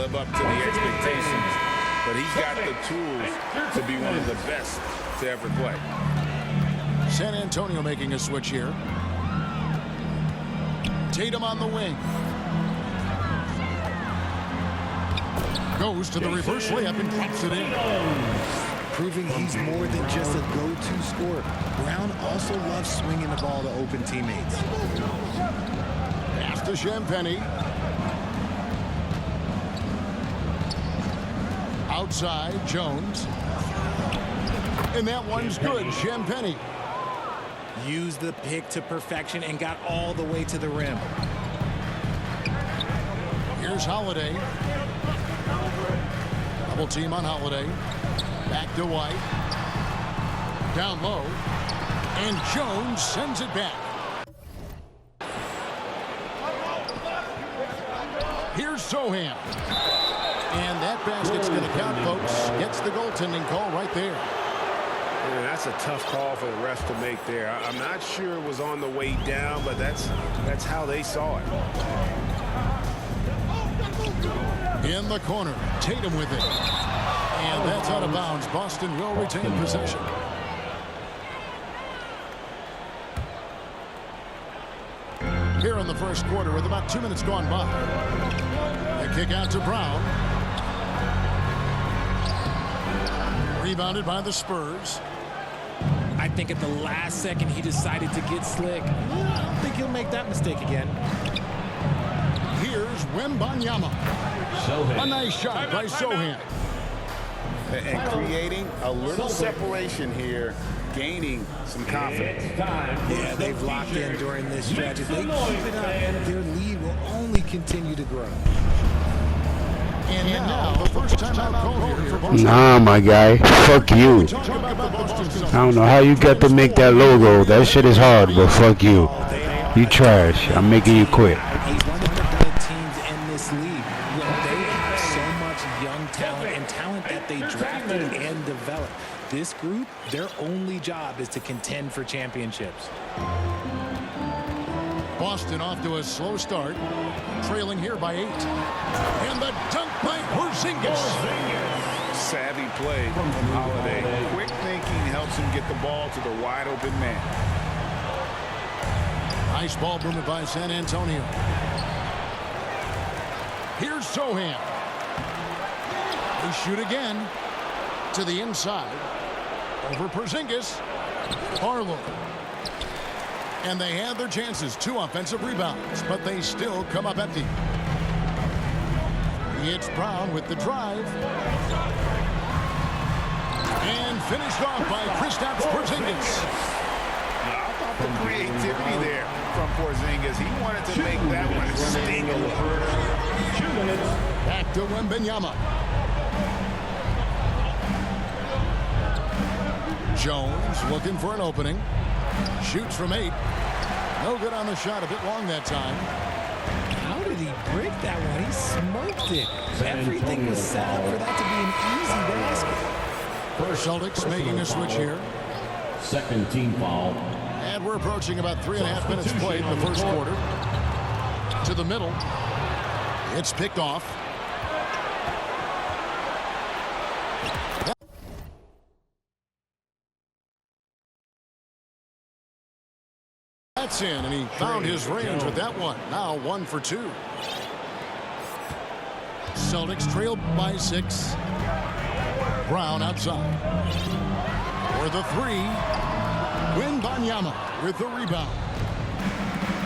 live up to the expectations, but he's got the tools to be one of the best to ever play. San Antonio making a switch here. Tatum on the wing. Goes to the reverse layup and drops it in. Proving he's more than just a go-to scorer. Brown also loves swinging the ball to open teammates. Pass to Champagnie. Outside, Jones. And that one's good. Champagnie. Used the pick to perfection and got all the way to the rim. Here's Holiday. Double team on Holiday. Back to White. Down low. And Jones sends it back. Here's Sohan. And that basket's going to count, folks. Gets the goaltending call right there. Yeah, that's a tough call for the refs to make there. I'm not sure it was on the way down, but that's how they saw it. In the corner, Tatum with it. And that's out of bounds. Boston will retain possession. Here in the first quarter with about 2 minutes gone by. The kick out to Brown. Rebounded by the Spurs. I think at the last second he decided to get slick. I don't think he'll make that mistake again. Here's Wembanyama. A nice shot by Sohan. And creating a little separation here, gaining some confidence. Yeah, they've locked in during this stretch. If they keep it up, their lead will only continue to grow. And now, the first time out call here for Boston. Nah, my guy. Fuck you. I don't know how you got to make that logo. That shit is hard, but fuck you. You trash. I'm making you quit. He's one of the better teams in this league. They have so much young talent and talent that they drafted and developed. This group, their only job is to contend for championships. Boston off to a slow start, trailing here by 8. And the dunk by Porzingis. Savvy play from Holiday. Quick thinking helps him get the ball to the wide open man. Nice ball movement by San Antonio. Here's Sohan. They shoot again to the inside. Over Porzingis. Harlow. And they had their chances. 2 offensive rebounds, but they still come up empty. It's Brown with the drive. And finished off by Kristaps Porzingis. I thought the creativity there from Porzingis. He wanted to make that one sting a little. Back to Wembanyama. Jones looking for an opening. Shoots from 8. No good on the shot. A bit long that time. How did he break that one? He smoked it. Everything was set up for that to be an easy basket. Celtics making a switch here. Second team foul. And we're approaching about 3.5 minutes played in the first quarter. To the middle. It's picked off. That's in, and he found his range with that one. Now 1 for 2. Celtics trail by 6. Brown outside. For the 3. Wembanyama with the rebound.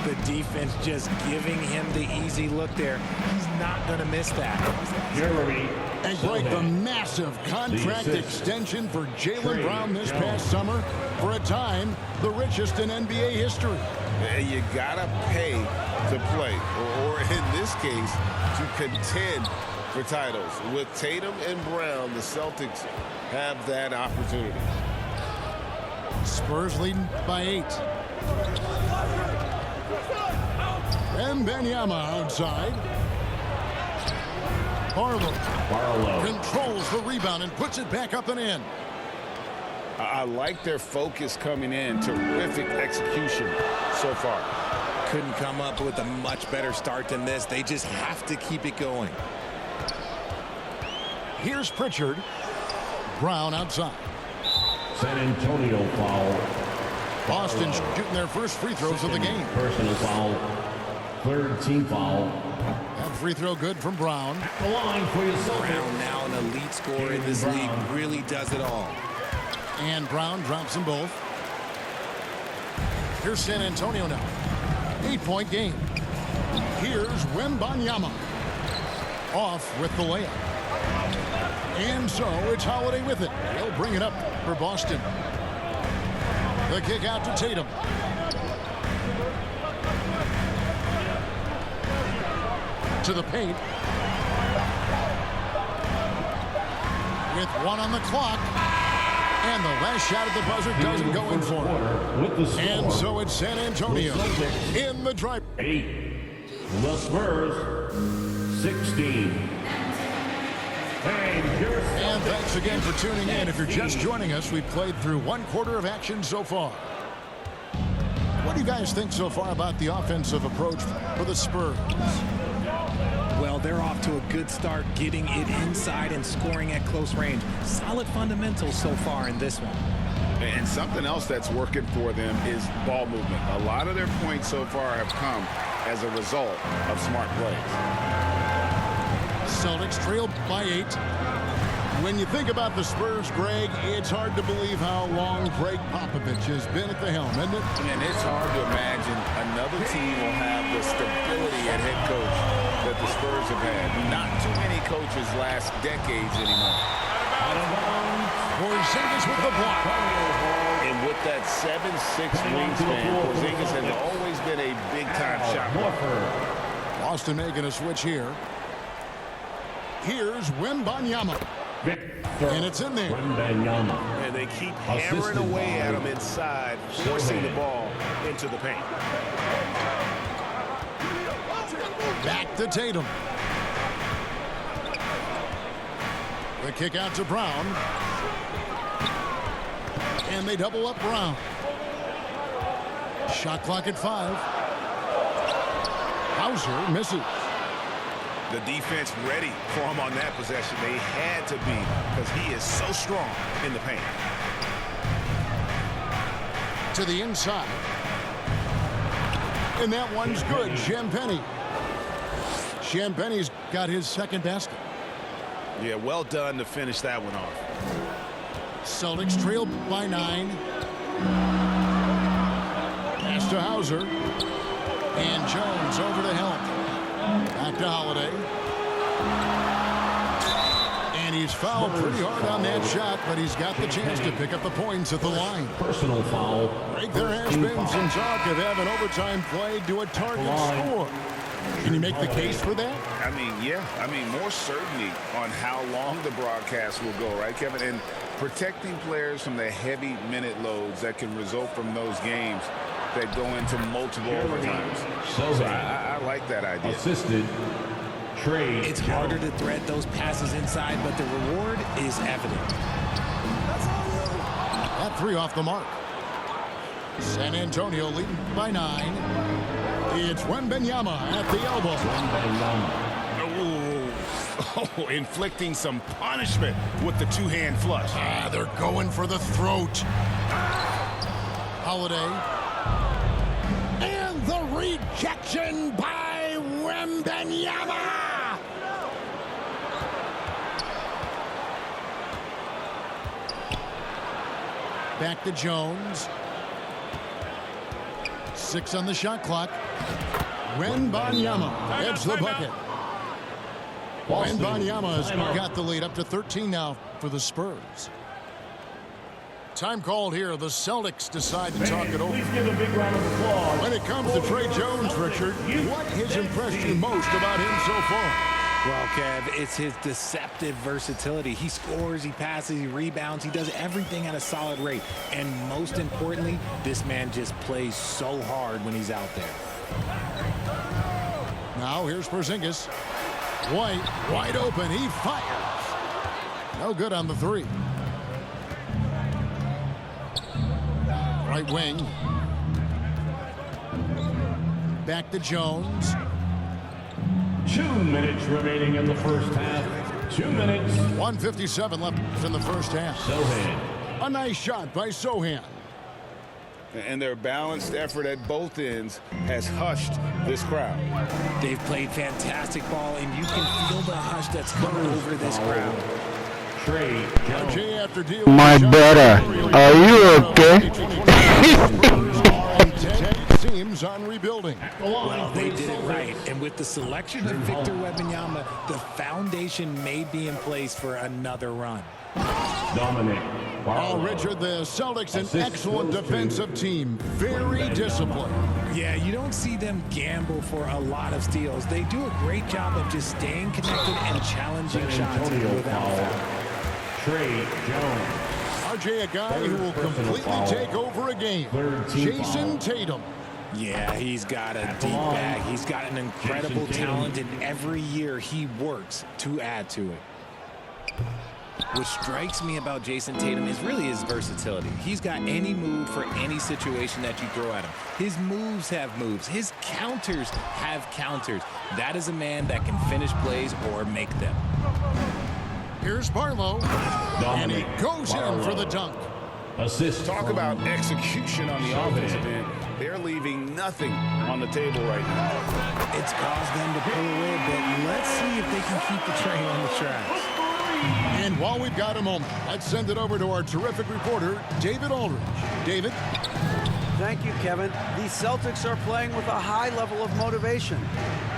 The defense just giving him the easy look there. He's not going to miss that. And Greg, the massive contract extension for Jaylen Brown this past summer. For a time, the richest in NBA history. And you gotta pay to play, or in this case, to contend for titles. With Tatum and Brown, the Celtics have that opportunity. Spurs leading by 8. Wembanyama outside. Barlow controls the rebound and puts it back up and in. I like their focus coming in. Terrific execution so far. Couldn't come up with a much better start than this. They just have to keep it going. Here's Pritchard. Brown outside. San Antonio foul. Boston shooting their first free throws of the game. Personal foul. Third team foul. That free throw good from Brown. The line for your Brown, now an elite scorer in this league, really does it all. And Brown drops them both. Here's San Antonio now. 8-point game. Here's Wembanyama. Off with the layup. And so it's Holiday with it. He'll bring it up for Boston. The kick out to Tatum. To the paint. With 1 on the clock. And the last shot at the buzzer doesn't go in for him. And so it's San Antonio in the drive. 8. The Spurs 16. And thanks again for tuning in. If you're just joining us, we've played through 1/4 of action so far. What do you guys think so far about the offensive approach for the Spurs? Well, they're off to a good start, getting it inside and scoring at close range. Solid fundamentals so far in this one. And something else that's working for them is ball movement. A lot of their points so far have come as a result of smart plays. Celtics trail by 8. When you think about the Spurs, Greg, it's hard to believe how long Greg Popovich has been at the helm, isn't it? And it's hard to imagine another team will have the stability at head coach that the Spurs have had. Not too many coaches last decades anymore. Porzingis with the block. And with that 7'6" wingspan, Porzingis has always been a big-time shot blocker. Boston making a switch here. Here's Wembanyama. And it's in there. And they keep hammering away at him inside, forcing the ball into the paint. Back to Tatum. The kick out to Brown. And they double up Brown. Shot clock at 5. Hauser misses. The defense ready for him on that possession. They had to be because he is so strong in the paint. To the inside. And that one's good. Champagnie. Champagnie's got his second basket. Yeah, well done to finish that one off. Celtics trail by 9. Pass to Hauser. And Jones over to help. Back to Holiday. And he's fouled pretty hard on that shot, but he's got the chance to pick up the points at the line. Personal foul. Greg, there has been some talk of having overtime play to a target score. Can you make the case for that? I mean, yeah. I mean, more certainty on how long the broadcast will go, right, Kevin? And protecting players from the heavy minute loads that can result from those games that go into multiple overtimes. So I like that idea. Assisted. Trade. It's harder to thread those passes inside, but the reward is evident. That 3 off the mark. San Antonio leading by 9. It's Wembanyama at the elbow. Oh, inflicting some punishment with the two-hand flush. They're going for the throat. Holiday. And the rejection by Wembanyama. Back to Jones. 6 on the shot clock. Wembanyama heads the bucket. Wembanyama has got the lead up to 13 now for the Spurs. Time called here. The Celtics decide to talk it over. Please give a big round of applause. When it comes to Trey Jones, Richard, what has impressed you most about him so far? Well, Kev, it's his deceptive versatility. He scores, he passes, he rebounds, he does everything at a solid rate. And most importantly, this man just plays so hard when he's out there. Now here's Porzingis. White, wide open, he fires. No good on the 3. Right wing. Back to Jones. 2 minutes remaining in the first half. 2 minutes. 1:57 left in the first half. Sohan. A nice shot by Sohan. And their balanced effort at both ends has hushed this crowd. They've played fantastic ball, and you can feel the hush that's come over this crowd. Trey Jones. RJ after deal. My brother, are you okay? Teams on rebuilding. Well, they did it right. And with the selection of Victor Wembanyama, the foundation may be in place for another run. Dominic Oh, Barlow. Richard, the Celtics, an Assist excellent goes to defensive team. Very disciplined. Yeah, you don't see them gamble for a lot of steals. They do a great job of just staying connected and challenging San shots Antonio without foul. foul. Trey Jones. RJ, a guy who will Third personal completely foul. take over a game. Third team Jason foul. Tatum. Yeah, he's got a deep bag. He's got an incredible Jason Tatum. talent, and every year he works to add to it. What strikes me about Jason Tatum is really his versatility. He's got any move for any situation that you throw at him. His moves have moves. His counters have counters. That is a man that can finish plays or make them. Here's Barlow. And he goes in for the dunk. Assist. Talk from about execution on the Sohan. offensive end. They're leaving nothing on the table right now. It's caused them to pull away a bit. Let's see if they can keep the train on the tracks. And while we've got a moment, let's send it over to our terrific reporter, David Aldridge. David? Thank you, Kevin. The Celtics are playing with a high level of motivation.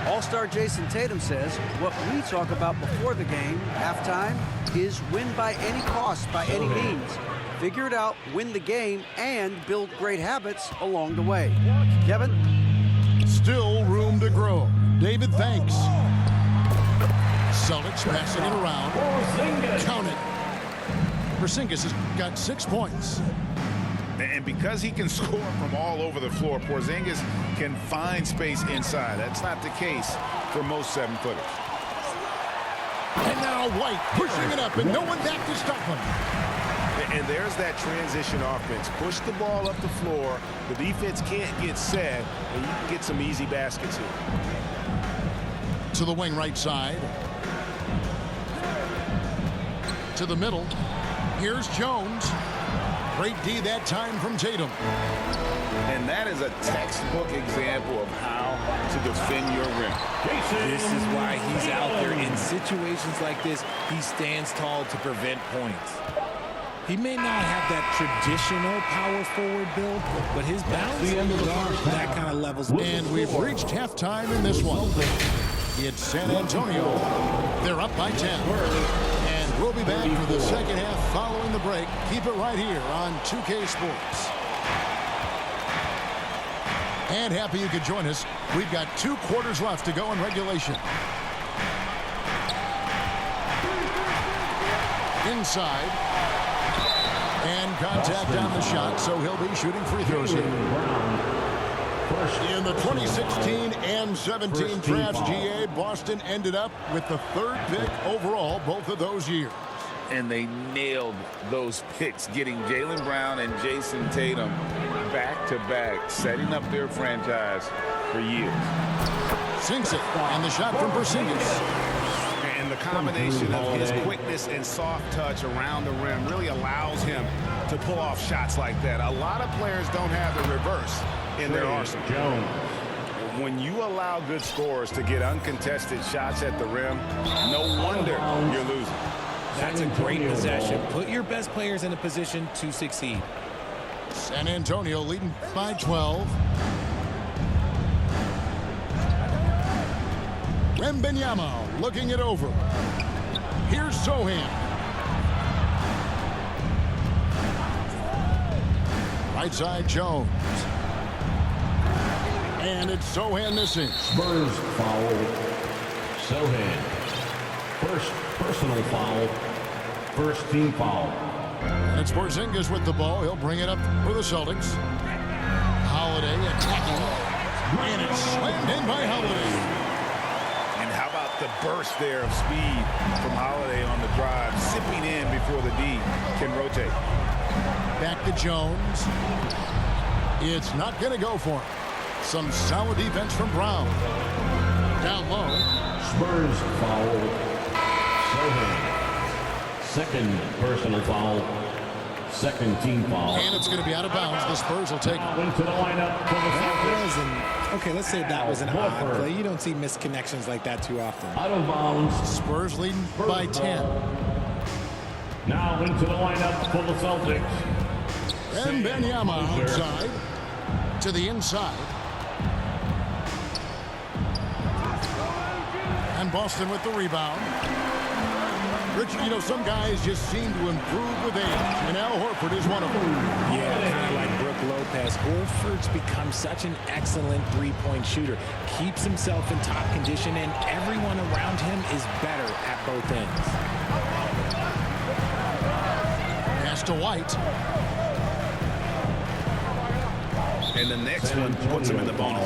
All-star Jason Tatum says what we talk about before the game, halftime, is win by any cost, by any means. Figure it out, win the game, and build great habits along the way. Kevin? Still room to grow. David, thanks. Celtics passing it around. Count it. Porzingis has got 6 points. And because he can score from all over the floor, Porzingis can find space inside. That's not the case for most 7-footers. And now White pushing it up, and no one back to stop him. And there's that transition offense. Push the ball up the floor. The defense can't get set, and you can get some easy baskets here. To the wing right side. To the middle. Here's Jones. Great D that time from Tatum. And that is a textbook example of how to defend your rim. This is why he's out there in situations like this. He stands tall to prevent points. He may not have that traditional power forward build, but his balance that kind of levels. And we've reached halftime in this one. It's San Antonio. They're up by 10. And we'll be back for the second half following the break. Keep it right here on 2K Sports. And happy you could join us. We've got 2 quarters left to go in regulation. Inside. And contact on the shot, so he'll be shooting free throws here. In the 2016 and 17 drafts, GA, Boston ended up with the 3rd pick overall both of those years. And they nailed those picks, getting Jaylen Brown and Jason Tatum back-to-back, setting up their franchise for years. Sinks it, and the shot from Porzingis. And the combination of his quickness and soft touch around the rim really allows him to pull off shots like that. A lot of players don't have the reverse in their arsenal. When you allow good scorers to get uncontested shots at the rim, no wonder you're losing. That's a great possession. Put your best players in a position to succeed. San Antonio leading by 12. Wembanyama looking it over. Here's Sohan. Right side Jones. And it's Sohan missing. Spurs foul. Sohan. First personal foul. First team foul. And it's Porzingis with the ball. He'll bring it up for the Celtics. Holiday attacking. And it's slammed in by Holiday. And how about the burst there of speed from Holiday on the drive, zipping in before the D can rotate. Back to Jones. It's not going to go for him. Some solid defense from Brown. Down low. Spurs foul. Sohan. Second personal foul. Second team foul. And it's going to be out of bounds. The Spurs will take it. Into the lineup for the Celtics. Okay, let's say that was an odd play. You don't see misconnections like that too often. Out of bounds. Spurs leading by 10. Now into the lineup for the Celtics. And Wembanyama outside to the inside. And Boston with the rebound. Richard, you know, some guys just seem to improve with age, and Al Horford is one of them. Yeah, kind of like Brook Lopez. Horford's become such an excellent three-point shooter. Keeps himself in top condition, and everyone around him is better at both ends. Pass to White. And the next one puts him in the bonus.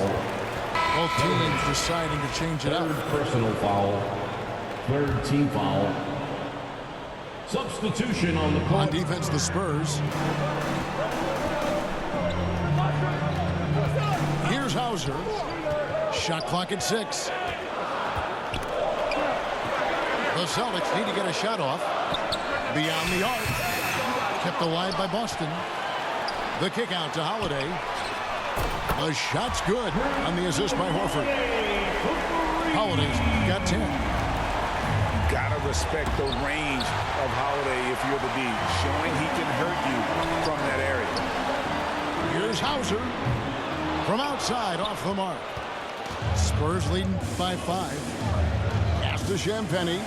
Both teams deciding to change it up. Third personal foul. Third team foul. Substitution on the On clock. defense, the Spurs. Here's Hauser. Shot clock at 6. The Celtics need to get a shot off. Beyond the arc. Kept alive by Boston. The kick out to Holiday. The shot's good on the assist by Horford. Holiday's got 10. Gotta respect the range of Holiday if you're the D, showing he can hurt you from that area. Here's Hauser from outside off the mark. Spurs leading by 5. Pass to Champagnie.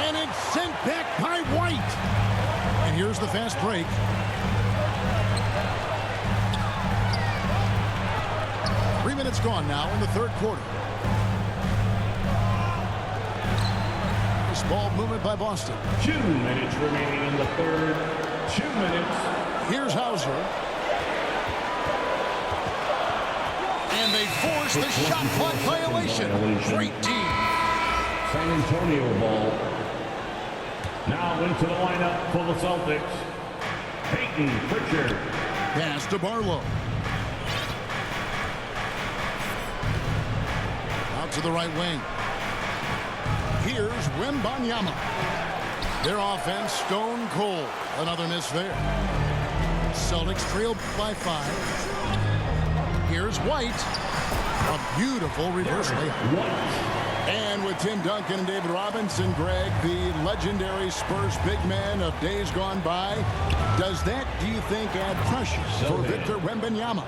And it's sent back by White. And here's the fast break. Three minutes gone now in the third quarter. This ball movement by Boston. 2 minutes remaining in the third. 2 minutes. Here's Hauser. And they force the shot clock violation. Great team. San Antonio ball. Now into the lineup for the Celtics. Peyton Pritchard. Pass to Barlow. Out to the right wing. Here's Wembanyama. Their offense stone cold. Another miss there. Celtics trail by 5. Here's White. A beautiful reverse layup. And with Tim Duncan and David Robinson, Greg, the legendary Spurs big man of days gone by, does that, do you think, add pressure for Victor Wembanyama?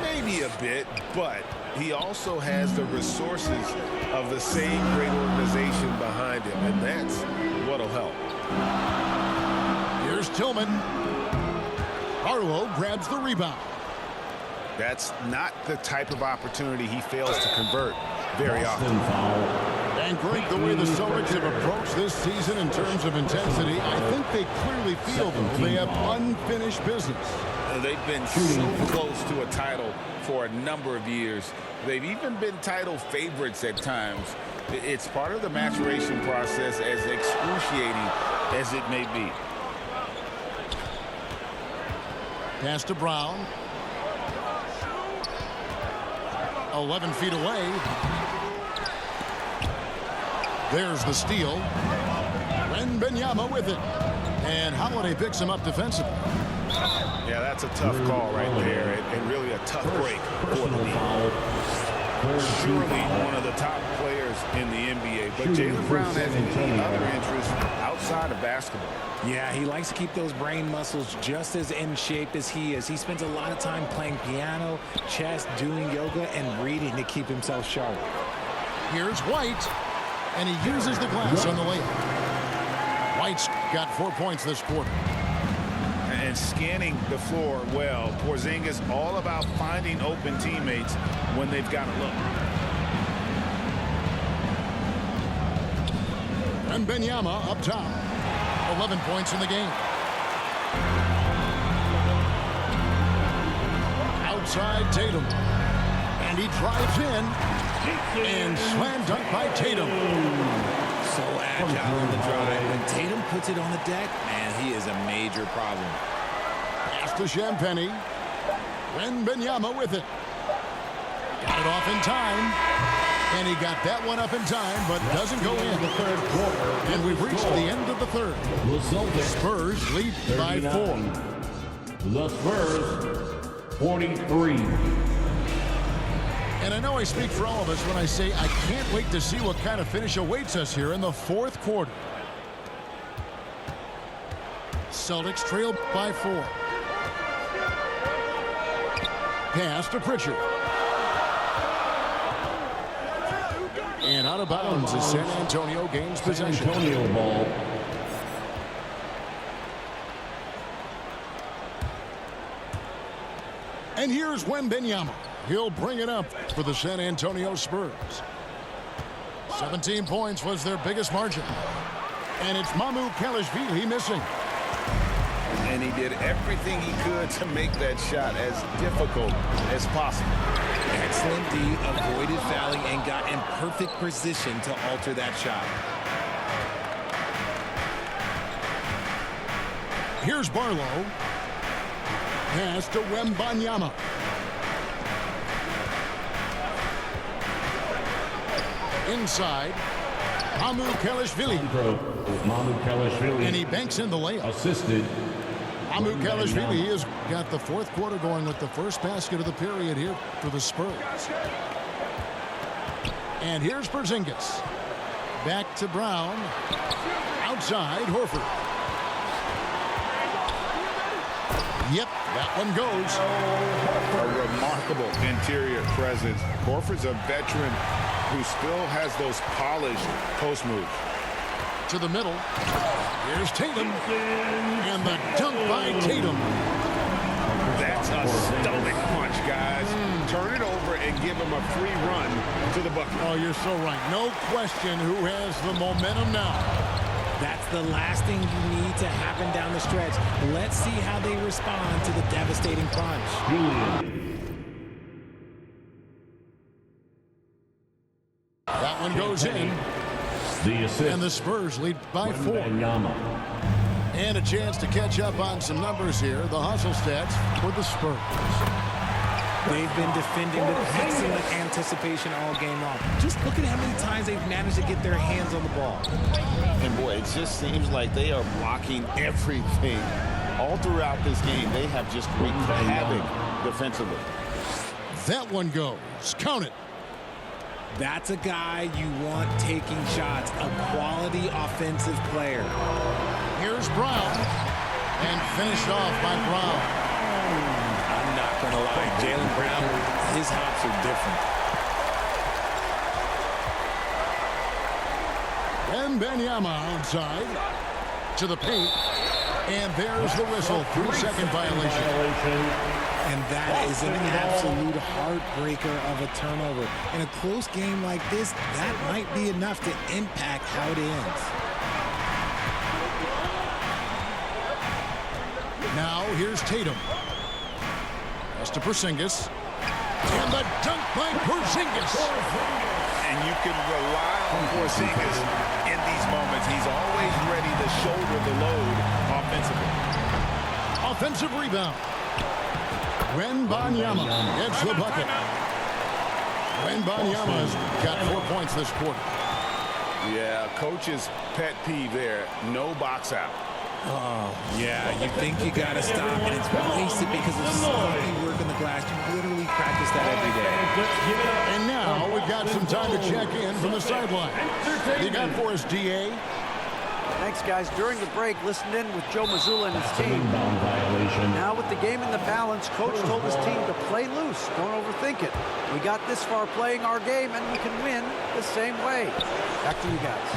Maybe a bit, but he also has the resources of the same great organization behind him, and that's what'll help. Here's Tillman. Barlow grabs the rebound. That's not the type of opportunity he fails to convert very often. And great the way the Celtics have approached this season in terms of intensity. I think they clearly feel though they have unfinished business. They've been so close to a title for a number of years. They've even been title favorites at times. It's part of the maturation process, as excruciating as it may be. Pass to Brown. 11 feet away. There's the steal. Wembanyama with it. And Holiday picks him up defensively. Yeah, that's a tough call right there, and really a tough break for the league. Surely one of the top players in the NBA, but Jaylen Brown has any other interests outside of basketball. Yeah, he likes to keep those brain muscles just as in shape as he is. He spends a lot of time playing piano, chess, doing yoga, and reading to keep himself sharp. Here's White, and he uses the glass on the layup. White's got 4 points this quarter. And scanning the floor well, Porzingis all about finding open teammates when they've got a look. And Wembanyama up top. 11 points in the game. Outside Tatum. And he drives in. And slam dunk by Tatum. So agile on the drive. When Tatum puts it on the deck, man, he is a major problem. Pass to Champagnie. Wembanyama with it. Got it off in time. And he got that one up in time, but doesn't go in. The third quarter. And we've reached the end of the third. The Celtics Spurs lead by 39. 4. The Spurs 43. And I know I speak for all of us when I say I can't wait to see what kind of finish awaits us here in the fourth quarter. Celtics trail by 4. Pass to Pritchard. And out of bounds as San Antonio gains possession. San Antonio ball. And here's Wembanyama. He'll bring it up for the San Antonio Spurs. 17 points was their biggest margin. And it's Mamu Kelishvili missing. And he did everything he could to make that shot as difficult as possible. Excellent D, avoided fouling and got in perfect position to alter that shot. Here's Barlow. Pass to Wembanyama. Inside, Mamu Kelishvili. Mamu Kelishvili. And he banks in the layup. Assisted. Mamu Kelishvili has got the fourth quarter going with the first basket of the period here for the Spurs. And here's Porzingis. Back to Brown. Outside, Horford. Yep, that one goes. A remarkable interior presence. Horford's a veteran who still has those polished post moves. To the middle. Here's Tatum. And the dunk by Tatum. That's a stomach punch, guys. Turn it over and give him a free run to the bucket. Oh, you're so right. No question who has the momentum now. That's the last thing you need to happen down the stretch. Let's see how they respond to the devastating punch. That one goes in. The assist. And the Spurs lead by 4. Wembanyama. And a chance to catch up on some numbers here. The hustle stats for the Spurs. They've been defending with excellent anticipation all game long. Just look at how many times they've managed to get their hands on the ball. And boy, it just seems like they are blocking everything. All throughout this game, they have just wreaked havoc defensively. That one goes. Count it. That's a guy you want taking shots, a quality offensive player. Here's Brown. And finished off by Brown. I'm not going to lie. Jaylen Brown, his hops are different. Wembanyama outside. To the paint. And there's the whistle. 3-second violation. And that is an absolute heartbreaker of a turnover. In a close game like this, that might be enough to impact how it ends. Now here's Tatum. Pass to Porzingis. And the dunk by Porzingis. And you can rely on Porzingis in these moments. He's always ready to shoulder the load offensively. Offensive rebound. Wembanyama gets the bucket. Wembanyama's got 4 points this quarter. Yeah, coach's pet peeve there. No box out. Oh, yeah, you think you got to stop, and it's wasted because of sloppy work on the glass. You literally practice that every day. And now we've got some time to check in from the sideline. You got for us, DA? Thanks, guys. During the break, listened in with Joe Mazzulla and his team. Inbound violation. Now with the game in the balance, Coach told his team to play loose. Don't overthink it. We got this far playing our game, and we can win the same way. Back to you guys.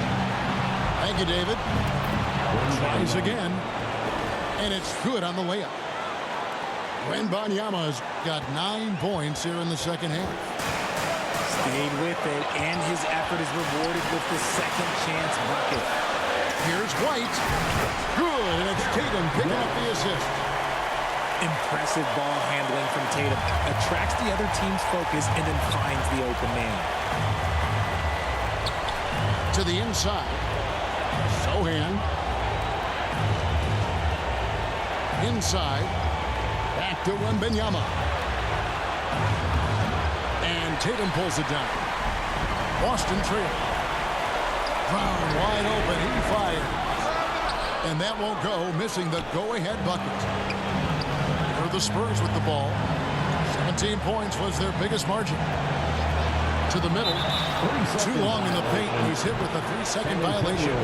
Thank you, David. Tries again. And it's good on the layup. Wembanyama's got 9 points here in the second half. Stayed with it, and his effort is rewarded with the second chance bucket. Here's White. Good, and it's Tatum picking up the assist. Impressive ball handling from Tatum. Attracts the other team's focus and then finds the open man. To the inside. Sohan. Inside. Back to Wembanyama. And Tatum pulls it down. Boston trail. Brown wide open. He fires. And that won't go, missing the go-ahead bucket. For the Spurs with the ball. 17 points was their biggest margin. To the middle. Too long in the paint. He's hit with a 3-second violation.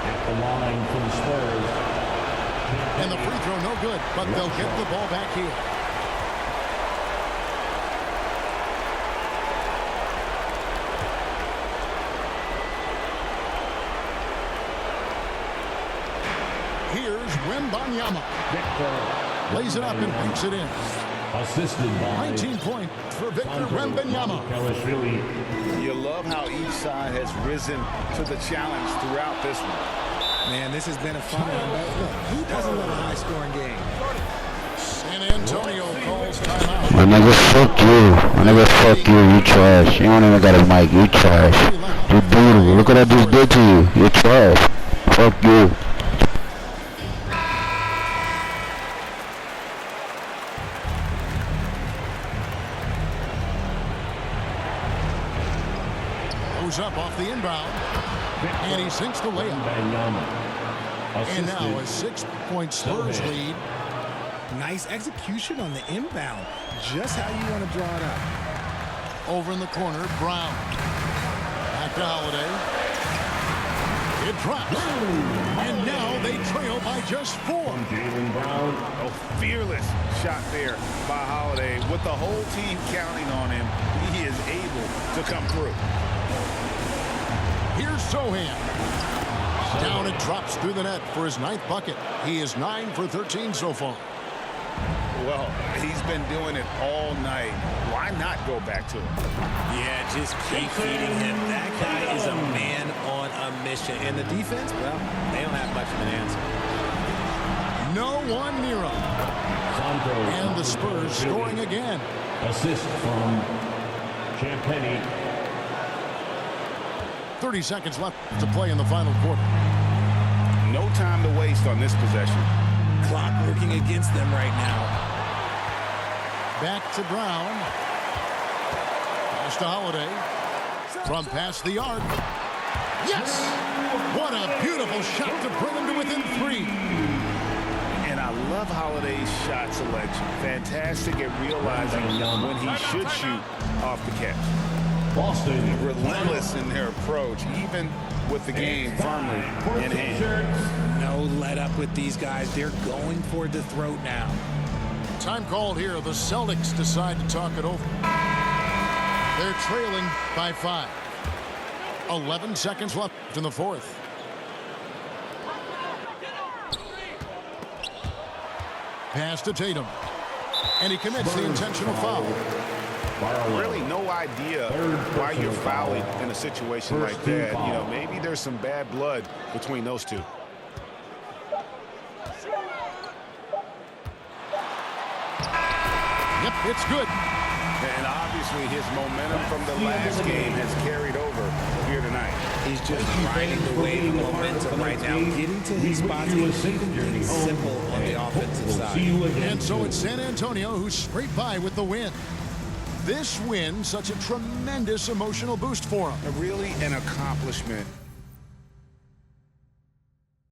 At the line for the Spurs. And the free throw no good, but they'll get the ball back here. Here's Wembanyama. Lays it up and banks it in. Assisted by 19 points for Victor Wembanyama. You love how each side has risen to the challenge throughout this one. Man, this has been a fun one. Look, who doesn't love a high-scoring game? San Antonio calls timeout. My nigga, fuck you. My nigga, fuck you. You trash. You don't even got a mic. You trash. You beautiful. Look what I just did to you. You trash. Fuck you. Goes up off the inbound. And he sinks the layup. And now a 6-point Spurs lead. Nice execution on the inbound. Just how you want to draw it up. Over in the corner, Brown. Back to Holiday. It drops. And now they trail by just 4. Jaylen Brown. A fearless shot there by Holiday. With the whole team counting on him, he is able to come through. Here's Sohan. Down it drops through the net for his 9th bucket. He is 9 for 13 so far. Well, he's been doing it all night. Why not go back to him? Yeah, just keep feeding him. That guy is a man on a mission. And the defense, well, they don't have much of an answer. No one near him. And the Spurs scoring again. Assist from Champagnie. 30 seconds left to play in the final quarter. No time to waste on this possession. Clock working against them right now. Back to Brown. Pass to Holiday. From past the arc. Yes! What a beautiful shot to bring him to within 3. And I love Holiday's shot selection. Fantastic at realizing when he should shoot off the catch. Boston. Relentless in their approach, even with the game firmly in hand. No let up with these guys. They're going for the throat now. Time called here. The Celtics decide to talk it over. They're trailing by 5. 11 seconds left in the 4th. Pass to Tatum. And he commits the intentional foul. Really no idea why you're fouling in a situation like that. You know, maybe there's some bad blood between those two. Yep, it's good. And obviously his momentum from the last game has carried over here tonight. He's just riding the wave of momentum right now. Getting to his spots is simple on the offensive side. And so it's San Antonio who scraped by with the win. This win, such a tremendous emotional boost for him. Really an accomplishment